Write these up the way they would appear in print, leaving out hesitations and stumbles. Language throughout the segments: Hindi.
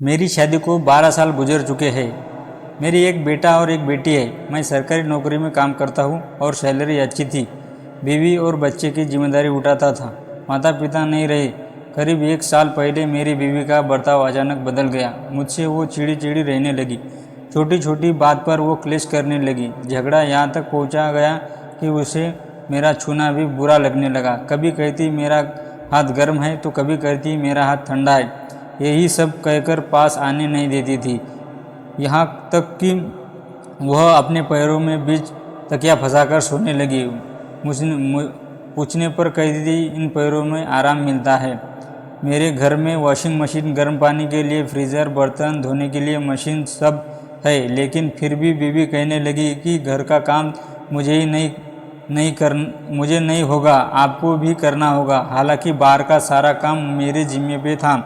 मेरी शादी को 12 साल गुजर चुके हैं। मेरी एक बेटा और एक बेटी है। मैं सरकारी नौकरी में काम करता हूँ और सैलरी अच्छी थी। बीवी और बच्चे की जिम्मेदारी उठाता था। माता पिता नहीं रहे। करीब 1 साल पहले मेरी बीवी का बर्ताव अचानक बदल गया। मुझसे वो चिड़ी चिड़ी रहने लगी। छोटी छोटी बात पर वो क्लेश करने लगी। झगड़ा यहाँ तक पहुँचा गया कि उसे मेरा छूना भी बुरा लगने लगा। कभी कहती मेरा हाथ गर्म है तो कभी कहती मेरा हाथ ठंडा है। यही सब कहकर पास आने नहीं देती थी। यहाँ तक कि वह अपने पैरों में बीच तकिया फंसाकर सोने लगी। पूछने पर कहती थी इन पैरों में आराम मिलता है। मेरे घर में वॉशिंग मशीन, गर्म पानी के लिए फ्रीज़र, बर्तन धोने के लिए मशीन सब है, लेकिन फिर भी बीवी कहने लगी कि घर का काम मुझे ही मुझे नहीं होगा, आपको भी करना होगा। हालांकि बाहर का सारा काम मेरे जिम्मे पे था।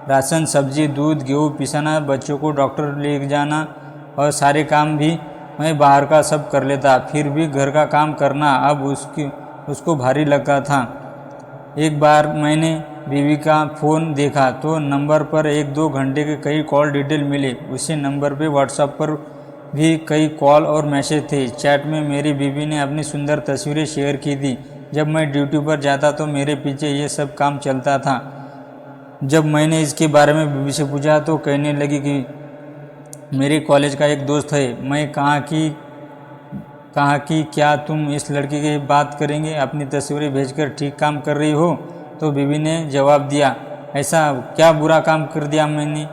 राशन, सब्जी, दूध, गेहूँ पिसाना, बच्चों को डॉक्टर ले जाना और सारे काम भी मैं बाहर का सब कर लेता। फिर भी घर का काम करना अब उसको भारी लगता था। एक बार मैंने बीवी का फ़ोन देखा तो नंबर पर 1-2 घंटे के कई कॉल डिटेल मिले। उसी नंबर पे व्हाट्सएप पर भी कई कॉल और मैसेज थे। चैट में मेरी बीवी ने अपनी सुंदर तस्वीरें शेयर की थी। जब मैं ड्यूटी पर जाता तो मेरे पीछे ये सब काम चलता था। जब मैंने इसके बारे में बीवी से पूछा तो कहने लगी कि मेरे कॉलेज का एक दोस्त है। मैं कहा कि क्या तुम इस लड़की की बात करेंगे, अपनी तस्वीरें भेजकर ठीक काम कर रही हो? तो बीवी ने जवाब दिया, ऐसा क्या बुरा काम कर दिया मैंने?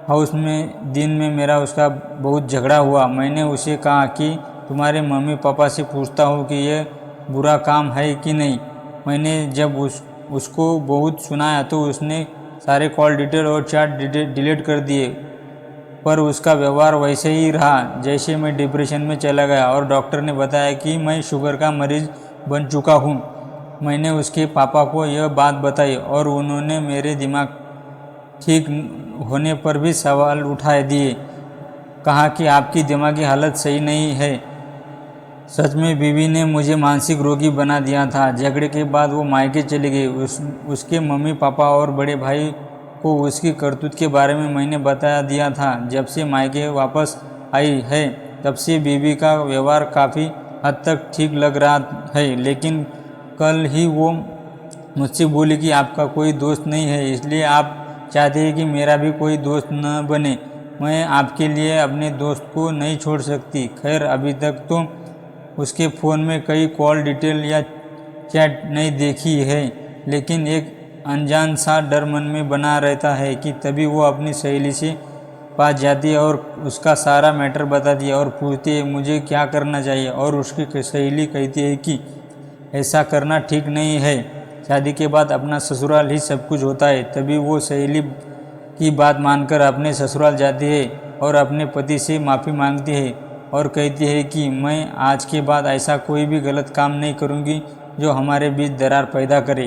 हाउस में दिन में मेरा उसका बहुत झगड़ा हुआ। मैंने उसे कहा कि तुम्हारे मम्मी पापा से पूछता हूँ कि यह बुरा काम है कि नहीं। मैंने जब उसको बहुत सुनाया तो उसने सारे कॉल डिटेल और चैट डिलीट कर दिए। पर उसका व्यवहार वैसे ही रहा जैसे मैं डिप्रेशन में चला गया और डॉक्टर ने बताया कि मैं शुगर का मरीज़ बन चुका हूँ। मैंने उसके पापा को यह बात बताई और उन्होंने मेरे दिमाग ठीक होने पर भी सवाल उठा दिए। कहा कि आपकी दिमागी हालत सही नहीं है। सच में बीवी ने मुझे मानसिक रोगी बना दिया था। झगड़े के बाद वो मायके चली गई। उसके मम्मी पापा और बड़े भाई को उसकी करतूत के बारे में मैंने बता दिया था। जब से मायके वापस आई है तब से बीवी का व्यवहार काफ़ी हद तक ठीक लग रहा है। लेकिन कल ही वो मुझसे बोली कि आपका कोई दोस्त नहीं है, इसलिए आप चाहते हैं कि मेरा भी कोई दोस्त न बने। मैं आपके लिए अपने दोस्त को नहीं छोड़ सकती। खैर, अभी तक तो उसके फ़ोन में कई कॉल डिटेल या चैट नहीं देखी है, लेकिन एक अनजान सा डर मन में बना रहता है कि तभी वो अपनी सहेली से पास जाती है और उसका सारा मैटर बताती है और पूछती है मुझे क्या करना चाहिए। और उसकी सहेली कहती है कि ऐसा करना ठीक नहीं है, शादी के बाद अपना ससुराल ही सब कुछ होता है। तभी वो सहेली की बात मानकर अपने ससुराल जाती है और अपने पति से माफ़ी मांगती है और कहती है कि मैं आज के बाद ऐसा कोई भी गलत काम नहीं करूँगी जो हमारे बीच दरार पैदा करे।